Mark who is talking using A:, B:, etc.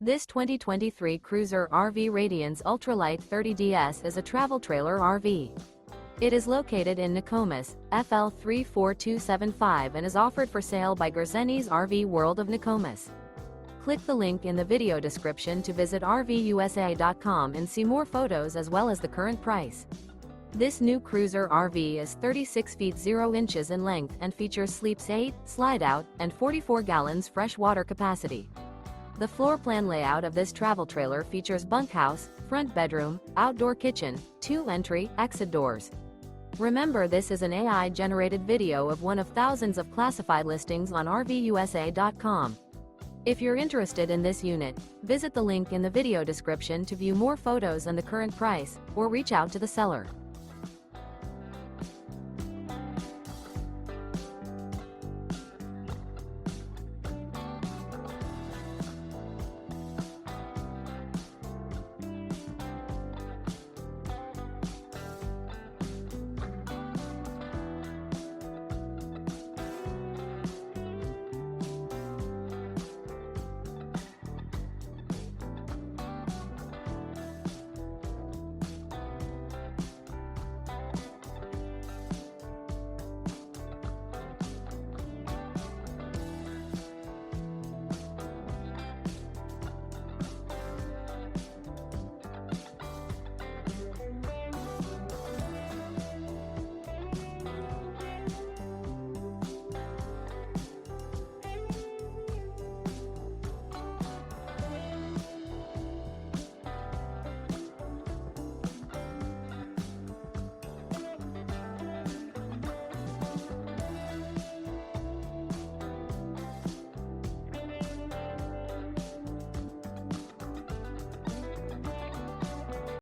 A: This 2023 Cruiser RV Radiance Ultralight 30DS is a travel trailer RV. It is located in Nokomis, FL 34275 and is offered for sale by Gerzeny's RV World of Nokomis. Click the link in the video description to visit RVUSA.com and see more photos as well as the current price. This new Cruiser RV is 36 feet 0 inches in length and features sleeps 8, Slideout, and 44 gallons fresh water capacity. The floor plan layout of this travel trailer features bunkhouse, front bedroom, outdoor kitchen, 2 entry, exit doors. Remember, this is an AI-generated video of one of thousands of classified listings on RVUSA.com. If you're interested in this unit, visit the link in the video description to view more photos and the current price, or reach out to the seller.